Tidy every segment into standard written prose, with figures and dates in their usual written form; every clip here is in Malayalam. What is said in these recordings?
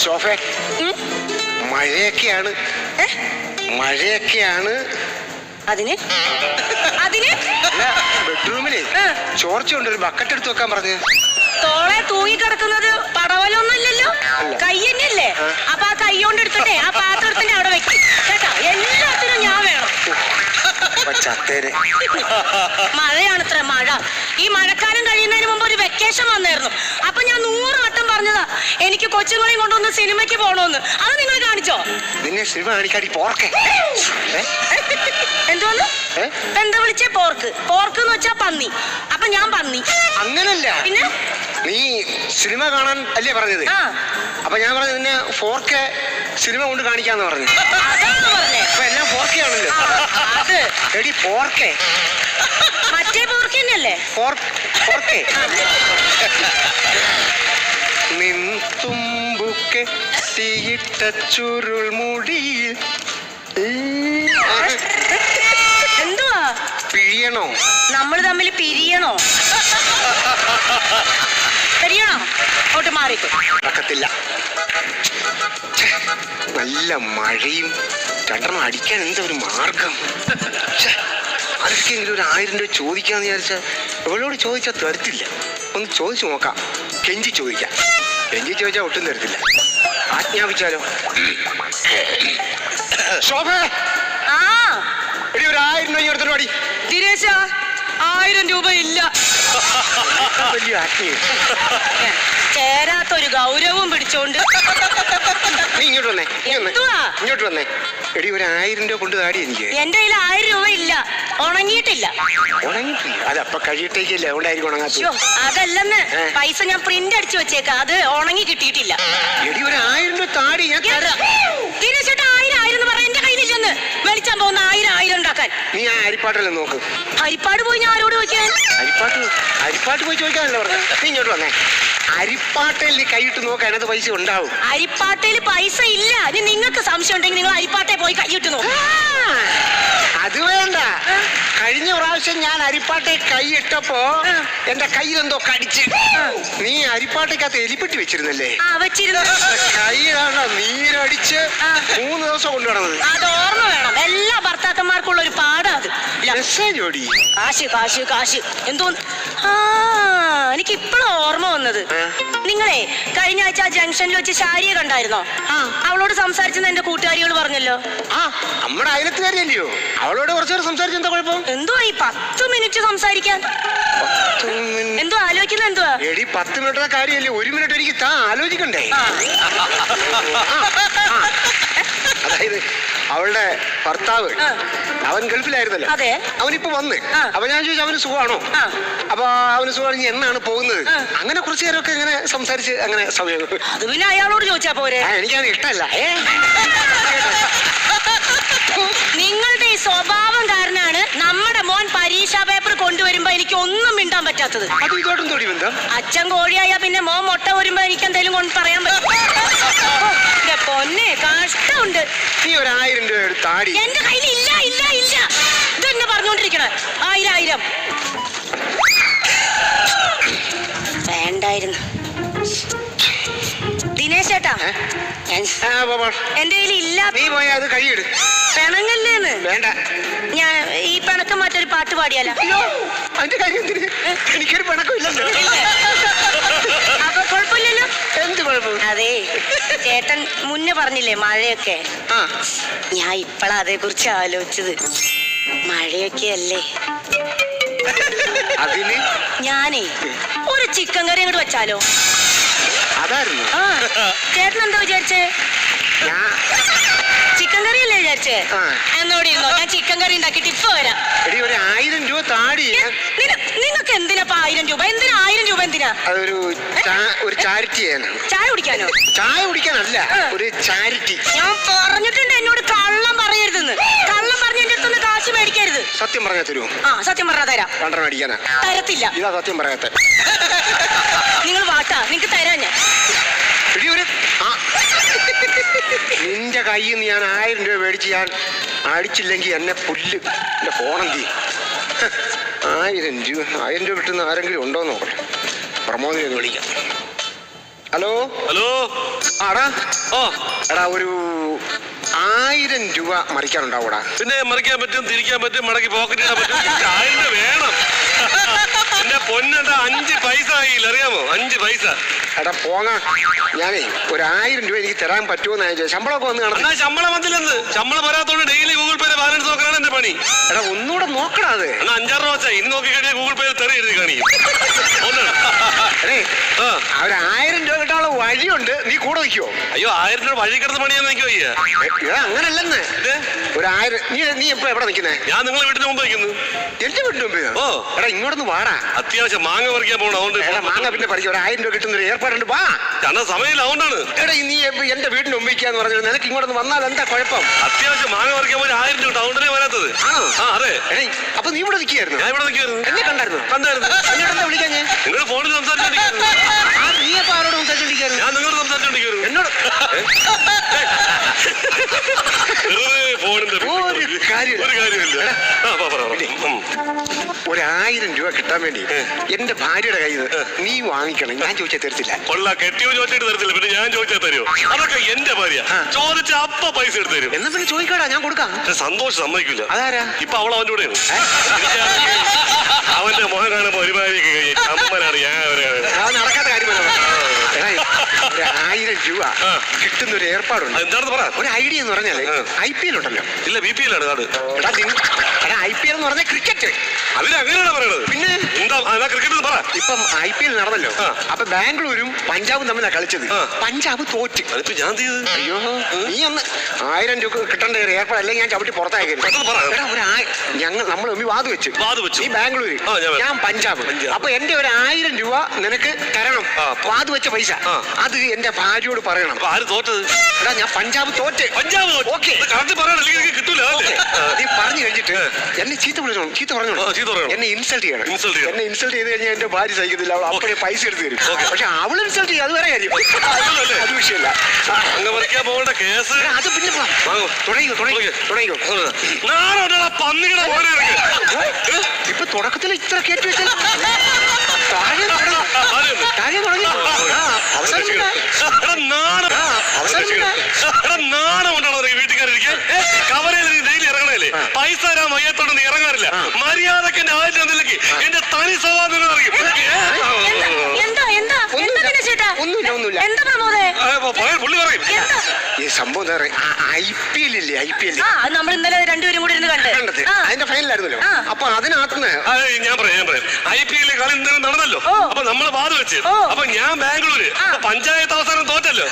സോഫേ മഴയൊക്കെയാണ് അതിന് ബെഡ്റൂമില് ചോർച്ച കൊണ്ട് ഒരു ബക്കറ്റ് എടുത്ത് വെക്കാൻ പറഞ്ഞു. തോളെ തൂങ്ങി കിടക്കുന്നത് പടവലൊന്നുമില്ലല്ലോ, കൈ തന്നെയല്ലേ. അപ്പൊ ആ കൈ കൊണ്ട് എടുത്തിട്ടേ ആ പാത്രത്തിന്റെ അവിടെ വെക്കും കേട്ടോ. എല്ലാത്തിനും ഞാൻ വേണം. മഴയാണത്ര മഴ. ഈ മഴക്കാലം കഴിയുന്നതിന് മുമ്പ് ഒരു വെക്കേഷൻ വന്നായിരുന്നു. അപ്പൊ ഞാൻ 100 വട്ടം പറഞ്ഞതാ എനിക്ക് കൊച്ചുങ്ങളെയും കൊണ്ടൊന്ന് സിനിമയ്ക്ക് പോണോന്ന്. അത് നിങ്ങൾ കാണിച്ചോ? നിന്നെ സിനിമ കാണിക്കാടി പോർക്കെ. എന്തോന്ന് എന്താ വിളിച്ചേ? പോർക്ക് എന്ന് വെച്ചാ പന്നി. അപ്പൊ ഞാൻ പന്നി അങ്ങനല്ല. പിന്നെ നീ സിനിമ കാണാൻ അല്ലേ പറഞ്ഞത്? അപ്പൊ ഞാൻ പറഞ്ഞു നിന്നെ 4K സിനിമ കൊണ്ട് കാണിക്കാന്ന് പറഞ്ഞു. അപ്പൊ എല്ലാം 4K ആണല്ലോ. എടി 4K മറ്റേ പോർക്ക് തന്നെയല്ലേ? 4K നിൻതുമ്പുക്കെ തീയിട്ട ചുരുൾ മുടിയിൽ എന്തുവാ? പിഴിയണോ? നമ്മൾ തമ്മിൽ പിരിയണോ? ഓട്ട് മാറിക്കോ. നടക്കത്തില്ല. നല്ല മഴയും രണ്ടെണ്ണം അടിക്കാൻ എന്താ ഒരു മാർഗം? ആർക്കെങ്കിലും ഒരു 1000 രൂപ ചോദിക്കാന്ന് വിചാരിച്ചാൽ ഇവളോട് ചോദിച്ചാൽ തരത്തില്ല. ഒന്ന് ചോദിച്ചു നോക്കാം. കെഞ്ചി ചോദിക്കാം. കെഞ്ചി ചോദിച്ചാൽ ഒട്ടും തരത്തില്ല. ആജ്ഞാപിച്ചാലോ? ശോഭ എടി ഒരു 1000 രൂപ എടുത്തിട്ട് പാടി. ദിനേശ 1000 രൂപ ഇല്ല. വലിയ ആജ്ഞയും ചേരാത്തൊരു ഗൗരവം പിടിച്ചോണ്ട് നീ ഇങ്ങോട്ട് വന്നേ. ഇങ്ങോട്ട് വന്നേ. എടി ഒരു 1000 രൂപ കൊണ്ട് താടി എനിക്ക്. എന്റെ കയ്യിൽ 1000 രൂപ ഇല്ല. ഉണങ്ങിയിട്ടില്ല. അതപ്പൊ കഴിയിട്ടേക്കല്ലേ, അതുകൊണ്ടായിരിക്കും ഉണങ്ങാത്ത. അതല്ലെന്ന് പൈസ ഞാൻ പ്രിന്റ് അടിച്ചു വെച്ചേക്കാം. അത് ഉണങ്ങി കിട്ടിയിട്ടില്ല. എടി ഒരു 1000 രൂപ താടി ഞാൻ തരാം. ദിനേശേട്ടാ 1000 എന്ന് പറയാൻ എന്റെ കയ്യിലില്ലെന്ന്. വെളിച്ചാൻ പോകുന്ന 1000 ഉണ്ടാക്കാൻ നീ ആ അരിപ്പാട്ടല്ലേ നോക്ക്. ഹരിപ്പാട് പോയി ഞാൻ ആരോട് ചോദിക്കാൻ? അരിപ്പാട്ട് പോയി ചോദിക്കാനല്ലേ പറഞ്ഞത്. നീ ഇങ്ങോട്ട് വന്നേ. അരിപ്പാട്ടയിൽ നീ കൈയിട്ട് നോക്ക്, അതിനകത്ത് പൈസ ഉണ്ടാവും. അരിപ്പാട്ടയിൽ പൈസ ഇല്ല. ഇനി നിങ്ങൾക്ക് സംശയം ഉണ്ടെങ്കിൽ നിങ്ങൾ അരിപ്പാട്ടയിൽ പോയി കൈയിട്ട് നോക്കും. അത് വേണ്ട. കഴിഞ്ഞ പ്രാവശ്യം ഞാൻ അരിപ്പാട്ടയിൽ കൈയിട്ടപ്പോ എന്റെ കയ്യിലെന്തോ കടിച്ച്. നീ അരിപ്പാട്ടയ്ക്കകത്ത് എലിപ്പെട്ടി വെച്ചിരുന്നല്ലേ? കൈയിലാണ് നീരടിച്ച് 3 ദിവസം കൊണ്ടു നടന്നത്. അത് ഓർമ്മ വേണം. എല്ലാ ഭർത്താക്കന്മാർക്കുള്ള ഒരു പാടാ അത്. ജോഡി കാശ് എന്തോ. എനിക്ക് ഇപ്പോഴും ഓർമ്മ വന്നത്. നിങ്ങളെ കഴിഞ്ഞ ആഴ്ച ആ ജംഗ്ഷനിൽ വെച്ച് ശാരിയെ കണ്ടായിരുന്നോ? അവളോട് സംസാരിച്ചെന്ന് എന്റെ കൂട്ടുകാരികൾ പറഞ്ഞല്ലോ. നമ്മുടെ അയലത്തുകാരിയല്ലയോ? അവളോട് കുറച്ചേരം സംസാരിച്ച എന്താ കുഴപ്പം? എന്തുവാ ഈ 10 മിനിറ്റ് സംസാരിക്കാൻ? എന്തോ ആലോചിക്കുന്നത്? എന്തുവാ എടി 10 മിനിറ്റ് കാര്യമല്ലേ, 1 മിനിറ്റ് എനിക്ക് താ ആലോചിക്കണ്ടേ? അതായത് അവളുടെ ഭർത്താവ് അവൻ ഗൾഫിലായിരുന്നല്ലോ. അവനിപ്പോ വന്ന്. അപ്പൊ ഞാൻ ചോദിച്ചു അവന് സുഖമാണോ? അപ്പൊ അവന് സുഖമാണെങ്കിൽ എന്നാണ് പോകുന്നത്? അങ്ങനെ കുറച്ചു നേരമൊക്കെ ഇങ്ങനെ സംസാരിച്ച് അങ്ങനെ സമയം. അത് പിന്നെ അയാളോട് ചോദിച്ചാ പോരെ? എനിക്കത് ഇഷ്ടമല്ല. നിങ്ങളുടെ ഈ സ്വഭാവം കാരണമാണ് നമ്മുടെ മോൻ പരീക്ഷാ പേപ്പർ കൊണ്ടുവരുമ്പോ എനിക്ക് ഒന്നും മിണ്ടാൻ പറ്റാത്തത്. അച്ഛൻ കോഴിയായ പിന്നെ മോൻ മുട്ട വരുമ്പോ എനിക്ക് എന്തെങ്കിലും കൊണ്ട് പറയാൻ പറ്റും. പൊന്നെ കഷ്ടമുണ്ട്. നീ ഒരു 1000 രൂപ എടുത്താടി. എന്റെ കയ്യിൽ ഇല്ല. ഇതെന്നെ പറഞ്ഞോണ്ടിരിക്കണ 1000 വേണ്ടായിരുന്നു. ദിനേശ് ചേട്ടാ എന്റെ കയ്യിൽ ഇല്ല. നീ പോയാ അത് കഴിയിട്. പിണങ്ങല്ലേന്ന്. വേണ്ട. ഞാൻ ഈ പിണക്കം മാറ്റൊരു പാട്ട് പാടിയാലോ? അതിന്റെ കാര്യം എനിക്കൊരു പിണക്കം ഇല്ലല്ലോ. അപ്പൊ കുഴപ്പമില്ലല്ലോ. എന്ത് കുഴപ്പം? അതെ ചേട്ടൻ മുന്നേ പറഞ്ഞില്ലേ മഴയൊക്കെ. ഞാൻ ഇപ്പഴാ അതേ കുറിച്ച് ആലോചിച്ചത്. മഴയൊക്കെ അല്ലേ. അതിന് ഞാനേ ഒരു ചിക്കൻ കറി അങ്ങോട്ട് വെച്ചാലോ? അതായിരുന്നു. ചേട്ടൻ എന്താ വിചാരിച്ചേ? ചിക്കൻ കറി അല്ലേ വിചാരിച്ചേ? എന്നോട് ഇരുന്നോ, ഞാൻ ചിക്കൻ കറി ഉണ്ടാക്കിട്ട് ഇപ്പൊ വരാം. ഒരു 1000 രൂപ താടി. നിങ്ങൾക്ക് എന്തിനാ 1000 രൂപ? എന്തിനാ 1000 രൂപ? എന്തിനാ? അതൊരു ചാരിറ്റി ചെയ്യാനാണ്. ചായ കുടിക്കാനോ? ചായ കുടിക്കാനല്ല, ഒരു ചാരിറ്റി. ഞാൻ പറഞ്ഞിട്ടുണ്ട് എന്നോട് കള്ളം പറയരുതെന്ന്. കള്ളം പറഞ്ഞ് എന്റെ അടുത്തൊന്ന് കാശ് മേടിക്കരുത്. സത്യം പറഞ്ഞാ തരുമോ? സത്യം പറഞ്ഞാ തരാം. രണ്ടെണ്ണം അടിക്കാനാ? തരത്തില്ല. ഇതാ സത്യം പറയാത്ത. നിങ്ങൾ വാട്ടാ, നിങ്ങക്ക് തരാം ഞാൻ. നിന്റെ കയ്യിൽ നിന്ന് ഞാൻ 1000 രൂപ മേടിച്ച് ഞാൻ അടിച്ചില്ലെങ്കിൽ എന്നെ പുല്ല്. എന്റെ ഫോണെന്തി? 1000 രൂപ കിട്ടുന്ന ആരെങ്കിലും ഉണ്ടോ നോക്കട്ടെ. പ്രമോദിനെ ഒന്ന് വിളിക്കാം. Hello hello. ആടാ. ഓ എടാ ഒരു 1000 രൂപ മറിക്കാനുണ്ടാവൂടാ. പിന്നെ മറിക്കാൻ പറ്റും, തിരിക്കാൻ പറ്റും, മടക്കി പോക്കറ്റ് ഇടാൻ പറ്റും. 1000 രൂപ വേണം. എന്റെ പൊന്നെന്താ 5 പൈസ ആയില്ല, അറിയാമോ? 5 പൈസ. എടാ പോങ്ങ, ഞാനേ ഒരു 1000 രൂപ എനിക്ക് തരാൻ പറ്റുമോന്ന് ഞാൻ ചോദിച്ചു. ശമ്പളമൊക്കെ വന്ന് കാണും. ശമ്പളം വന്നില്ലെന്ന്. ശമ്പളം വരാത്തോണ്ട് ഡെയിലി ഗൂഗിൾ പേയിലെ ബാലൻസ് നോക്കാനാണ് എന്റെ പണി. എടാ ഒന്നുകൂടെ നോക്കടാ അത്. എന്നാ 5-6 രൂപ വെച്ചാ ഇന്ന് നോക്കി കഴിഞ്ഞാൽ ഗൂഗിൾ പേയിൽ തെറി എഴുതി കാണിക്കും. ഒരു 1000 രൂപ കിട്ടാനുള്ള വഴിയുണ്ട്, നീ കൂടെ നിൽക്കുവോ? അയ്യോ 1000 രൂപ വഴി കിടന്ന് പണിയാൻ നിൽക്കോ? അങ്ങനല്ലെന്ന്. ഒരു 1000 നീ എപ്പോ എവിടെ നിൽക്കുന്നേ? ഞാൻ നിങ്ങളെ വീട്ടിന് മുമ്പ് നിൽക്കുന്നു. എന്റെ വീട്ടിന് മുമ്പ്? ഓ എടാ ഇങ്ങോട്ടൊന്ന് വാടാ. അത്യാവശ്യം മാങ്ങ പറിക്കാൻ പോകണം, അതുകൊണ്ട് മാങ്ങ പിന്നെ പറിക്കും. ഒരു 1000 രൂപ കിട്ടുന്ന ഒരു ഏർപ്പാടുണ്ട്, വാ. ചണ്ട സമയമില്ല, അതുകൊണ്ടാണ്. എടാ നീ എന്റെ വീടിന് മുമ്പിക്കാന്ന് പറഞ്ഞു, നിനക്ക് ഇങ്ങോട്ടൊന്ന് വന്നാൽ എന്താ കുഴപ്പം? അത്യാവശ്യം മാങ്ങ പറിക്കാൻ പോയി 1000 രൂപ, അതുകൊണ്ടല്ലേ വരാത്തത്. അതെ. അപ്പൊ നീ ഇവിടെ നിൽക്കുകയായിരുന്നു? ഞാൻ ഇവിടെ നിൽക്കുവായിരുന്നു. എന്നെ കണ്ടായിരുന്നു? കണ്ടായിരുന്നു. വിളിക്കാൻ ഞാൻ നിങ്ങൾ ഫോണിൽ സംസാരിച്ചോണ്ടിരിക്കുന്നു. നീ അപ്പൊ ആരോട് സംസാരിച്ചോണ്ടിരിക്കുന്നു? ഞാൻ നിങ്ങളോട് സംസാരിച്ചോണ്ടിരിക്കുന്നു. എന്നോട് ഫോണിന്റെ ഒരു കാര്യമില്ല. ഒരു 1000 രൂപ കിട്ടാൻ വേണ്ടി എന്റെ ഭാര്യയുടെ കയ്യിൽ നിന്ന് നീ വാങ്ങിക്കണം. ഞാൻ ചോദിച്ചാൽ തരത്തില്ല. കൊള്ള കെട്ടിയോ ചോദിച്ചിട്ട് തരത്തില്ല, പിന്നെ ഞാൻ ചോദിച്ചാൽ തരുമോ? അതൊക്കെ എന്റെ ഭാര്യ ചോദിച്ച അപ്പ പൈസ എടുത്ത് തരും. എന്നാ പിന്നെ ചോദിക്കാടാ, ഞാൻ കൊടുക്കാം. സന്തോഷം സമ്മതിക്കില്ല. അതാരാ? ഇപ്പൊ അവൾ അവന്റെ കൂടെയാണ്. അവന്റെ മുഖം കാണുമ്പോ ഒരുമാതിരി അമ്മനാണ് ഞാൻ നടക്കാത്ത കാര്യമല്ല. 1000 രൂപ കിട്ടുന്ന ഒരു ഏർപ്പാടുണ്ട്. എന്താണെന്ന് പറ. ഒരു ഐഡിയ എന്ന് പറഞ്ഞാല് IPL ഉണ്ടല്ലോ. ഇല്ല BPL ആണ് കാർഡ്. IPL എന്ന് പറഞ്ഞാൽ ക്രിക്കറ്റ്. അതിനങ്ങനെയാണ് പറയണത്. പിന്നെ എന്താ ക്രിക്കറ്റ് പറ. ഇപ്പം IPL നടന്നല്ലോ. അപ്പൊ ബാംഗ്ലൂരും പഞ്ചാബും തമ്മിലാണ് കളിച്ചത്. പഞ്ചാബ് തോറ്റ്. അതിപ്പോ ഞാൻ ചെയ്ത്. അയ്യോ നീ ഒന്ന് 1000 രൂപ കിട്ടേണ്ട ഒരു ഏർപ്പാട്, അല്ലെങ്കിൽ ഞാൻ ചവിട്ടി പുറത്തായിരുന്നു. നമ്മൾ വാത് വെച്ചു. നീ ബാംഗ്ലൂര്, ഞാൻ പഞ്ചാബ്. അപ്പൊ എന്റെ ഒരു 1000 രൂപ നിനക്ക് തരണം. വാത് വെച്ച പൈസ അത് എന്റെ ഭാര്യയോട് പറയണം. ആര് തോറ്റത്? എടാ ഞാൻ പഞ്ചാബ് തോറ്റ്. ഓക്കെ കിട്ടൂല. നീ പറഞ്ഞു കഴിഞ്ഞിട്ട് എന്നെ ചീത്ത പറഞ്ഞു എന്നെ ഇൻസൾട്ട് ചെയ്യണം. എന്നെ ഇൻസൾട്ട് ചെയ്ത് കഴിഞ്ഞാൽ എന്റെ ഭാര്യ സഹിക്കത്തില്ല. അവൾ അപ്പോഴേ പൈസ എടുത്ത് തരും. പക്ഷെ അവൾ ഇൻസൾട്ട് ചെയ്യും, അത് വേറെ കാര്യം. അത് വിഷയമല്ല. പോകേണ്ട കേസ് അത് പിന്നെ തുടങ്ങിക്കോ. ഇപ്പൊ തുടക്കത്തിൽ ഇത്ര കയറ്റി വെച്ചാൽ വീട്ടുകാരിക്കാൻ കവരയിൽ ഡെയിലി ഇറങ്ങണല്ലേ? പൈസ തരാൻ വയ്യത്തോണ്ട് നീ ഇറങ്ങാറില്ല. മര്യാദക്ക് എന്റെ ആയിരത്തിലേക്ക് എന്റെ തനി സ്വഭാവം അറിയും. പുള്ളി പറയും ഈ സംഭവം IPL ഇല്ലേ? IPL നമ്മൾ ഇന്നലെ രണ്ടുപേരും കൂടി കണ്ടത് അതിന്റെ ഫൈനലായിരുന്നല്ലോ. അപ്പൊ അതിനകത്ത് ഞാൻ പറയാം IPL കളി നടന്നല്ലോ. അപ്പൊ നമ്മള് വാദ വെച്ച്. അപ്പൊ ഞാൻ ബാംഗ്ലൂര്, പഞ്ചായത്ത് അവസാനം തോറ്റല്ലോ.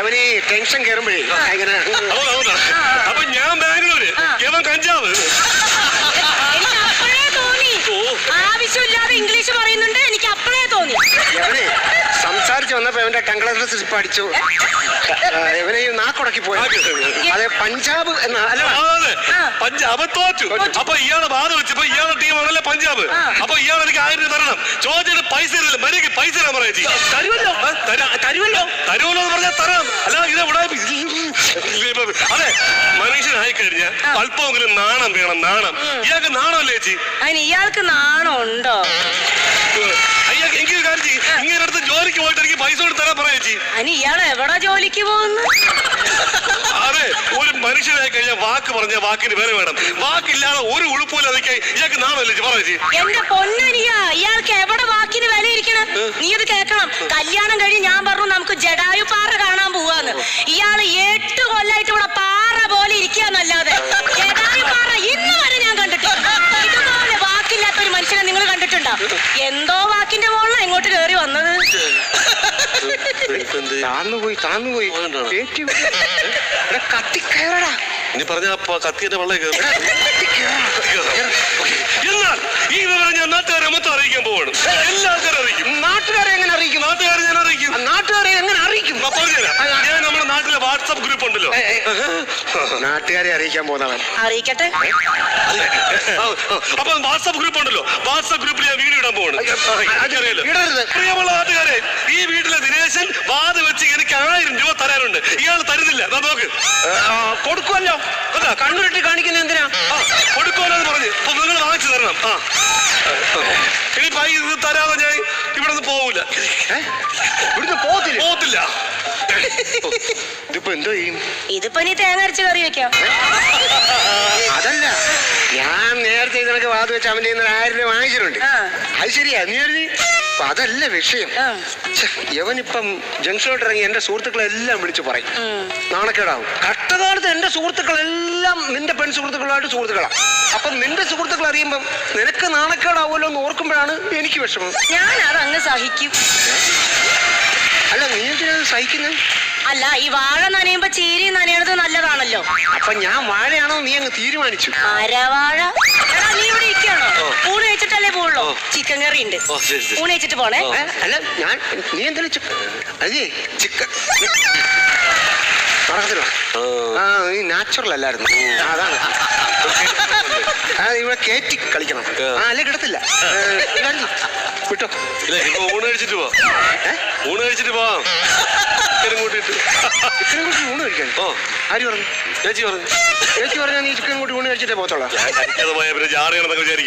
അവന് ടെൻഷൻ കയറുമ്പോഴേ അങ്ങനെ. അപ്പൊ ഞാൻ ബാംഗ്ലൂര്, ഇവൻ കഞ്ചാവ്. ആവശ്യമില്ലാതെ ഇംഗ്ലീഷ് പറയുന്നുണ്ട്. എനിക്ക് അപ്പോഴേ തോന്നി. അവനെ സംസാരിച്ച് വന്നപ്പോ അവന്റെ ടംഗ്ലസ് സ്ലിപ്പ് അടിച്ചു. ഇവനെ നാക്കുടക്കി പോയി. അതെ പഞ്ചാബ് പഞ്ചാബ് തോറ്റു. അപ്പൊ ഇയാളെ ബാധ വെച്ചപ്പോ ഇയാളുടെ ടീമാണല്ലേ പഞ്ചാബ്. അപ്പൊ ഇയാൾ എനിക്ക് 1000 രൂപ തരണം. ചോദിച്ചിട്ട് പൈസ തരില്ല. മര്യാദക്ക് പൈസ തരാൻ പറയാ. തരുമല്ലോ എന്ന് പറഞ്ഞാൽ തരാം. അല്ല ഇതെവിടെ? അതെ മനുഷ്യനായി കഴിഞ്ഞാൽ അല്പമെങ്കിലും നാണം വേണം. നാണം. ഇയാൾക്ക് നാണമല്ലേ ചേച്ചി? അതിന് ഇയാൾക്ക് നാണം ഉണ്ടോ? അയ്യാക്ക് എനിക്ക് കാര്യം ചെയ്യും. ഇങ്ങനെ അടുത്ത് ജോലിക്ക് പോയിട്ട് എനിക്ക് പൈസ കൊണ്ട് തരാൻ പറയാ ചേച്ചി. അതിന് ഇയാൾ എവിടെ ജോലിക്ക് പോകുന്നു? അതെ ഒരു മനുഷ്യനായി കഴിഞ്ഞാൽ വാക്ക് പറഞ്ഞ വാക്കിന് വില വേണം. വാക്കില്ലാതെ ഒരു ഉളുപ്പില്ല. അതൊക്കെ ഇയാൾക്ക് നാണമല്ലേ പറ ചേച്ചി? എന്റെ പൊന്നനിയ ഇയാൾക്ക് എവിടെ വാക്കിന് വില ഇരിക്കണം? നീ ഇത് കേൾക്കണം. കല്യാണം കഴിഞ്ഞ് ഞാൻ പറഞ്ഞു നമുക്ക് ജഡായു പാറ കാണാൻ പോവാന്ന്. ഇയാള് 8 കൊല്ലായിട്ട് ഇവിടെ പാറ പോലെ ഇരിക്കാന്നല്ലാതെ ജഡായു പാറ ഇന്ന് വരെ ഞാൻ കണ്ടിട്ടില്ല. ഇതുപോലെ വാക്കില്ലാത്ത ഒരു മനുഷ്യനെ നിങ്ങൾ കണ്ടിട്ടുണ്ടോ? എന്തോ വാക്കിന്റെ മുകളിൽ ഇങ്ങോട്ട് കയറി വന്നത്. താന്നുപോയി കത്തിക്കയറടാ. ഇനി പറഞ്ഞ കത്തിന്റെ വെള്ളം കയറും. എന്നാൽ ഈ വിവരം ഞാൻ നാട്ടുകാരെ മൊത്തം അറിയിക്കാൻ പോവാണ്. എല്ലാവരും അറിയിക്കും. നാട്ടുകാരെ എങ്ങനെ അറിയിക്കും? നാട്ടുകാരെ ഞാൻ അറിയിക്കും. നാട്ടുകാരെ എങ്ങനെ അറിയിക്കും? ഞാൻ നമ്മുടെ നാട്ടിലെ വാട്സാപ്പ് ഗ്രൂപ്പ് ഉണ്ടല്ലോ. നാട്ടുകാരെ അറിയിക്കാൻ പോകുന്നവൻ അറിയിക്കട്ടെ. അപ്പൊ വാട്സാപ്പ് ഗ്രൂപ്പ് ഉണ്ടല്ലോ. വാട്സാപ്പ് ഗ്രൂപ്പിൽ ഞാൻ വീഡിയോ ഇടാൻ പോവാണ്. പ്രിയമുള്ള നാട്ടുകാരെ, ഈ വീട്ടിലെ ദിനേശൻ വാത് വെച്ച് എനിക്ക് 1000 രൂപ തരാനുണ്ട്. ഇയാൾ തരുന്നില്ല. നോക്ക് കൊടുക്കുമല്ലോ. കണ്ണുരുട്ടി കാണിക്കുന്ന എന്തിനാ? കൊടുക്കുമല്ലോ എന്ന് പറഞ്ഞ് നിങ്ങൾ വാങ്ങിച്ചു തരണം. ഇനി പൈസ തരാതെ ഞാൻ ഇവിടെ നിന്ന് പോവില്ല. ഇവിടുന്ന് പോകത്തില്ല. ഇതിപ്പോ എന്തോ ചെയ്യും? ഇതിപ്പോ നീ തേങ്ങ അരച്ച് കറി വെക്കാം. അതല്ല, ഞാൻ നേരത്തെ ഇതിനൊക്കെ വാത് വെച്ച് അവന്റെ 1000 രൂപ വാങ്ങിച്ചിട്ടുണ്ട്. അത് ശരിയാ, നീ കരുതി. അപ്പൊ അതല്ല വിഷയം. യവനിപ്പം ജംഗ്ഷനിലോട്ട് ഇറങ്ങി എന്റെ സുഹൃത്തുക്കളെല്ലാം വിളിച്ചു പറയും. നാണക്കേടാവും. കഷ്ടകാലത്ത് എന്റെ സുഹൃത്തുക്കളെല്ലാം നിന്റെ പെൺ സുഹൃത്തുക്കളായിട്ട് സുഹൃത്തുക്കളാണ്. അപ്പൊ നിന്റെ സുഹൃത്തുക്കൾ അറിയുമ്പം നിനക്ക് നാണക്കേടാവുമല്ലോ എന്ന് ഓർക്കുമ്പോഴാണ് എനിക്ക് വിഷമം. ഞാൻ അതങ്ങ് സഹിക്കും. അല്ല, നീ എന്തിനാ സഹിക്കുന്നത്? അല്ല, ഈ വാഴ നനയുമ്പോ ചീരി നനയണത് നല്ലതാണല്ലോ. അപ്പൊ ഞാൻ വാഴയാണോ നീ അങ്ങ് തീരുമാനിച്ചു? മരവാഴ. എടാ, നീ ഇവിടെ ഇരിക്കണോ? ഊണ് കഴിച്ചിട്ടല്ലേ പോവുള്ളൂ. ചിക്കൻ കറി ഉണ്ട്, ഊണ് കഴിച്ചിട്ട് പോണേ. അല്ല, ഞാൻ നീ എന്തെങ്കിലും അതെ ചിക്കൻ നടക്കത്തില്ല. നീ നാച്ചുറൽ അല്ലായിരുന്നു. അതാണ് ഇവിടെ കയറ്റി കളിക്കണം. അല്ലെ കിടത്തില്ല. വിട്ടോ. ഊണ് കഴിച്ചിട്ട് പോവാം. ഊണ് കഴിച്ചിട്ട് പോവാം. ചിക്കനും കൂട്ടിട്ട് ഊണ് കഴിക്കാൻ. ആര് പറഞ്ഞു? ചേച്ചി പറഞ്ഞു. ചേച്ചി പറഞ്ഞാൽ നീ ചിക്കൻ കൂട്ടി ഊണ് കഴിച്ചിട്ടേ പോകത്തുള്ളൂ. ഞാൻ കഴിക്കാതെ പോയാൽ പിന്നെ ജാറിയാണെന്നൊക്കെ വിചാരിക്കും.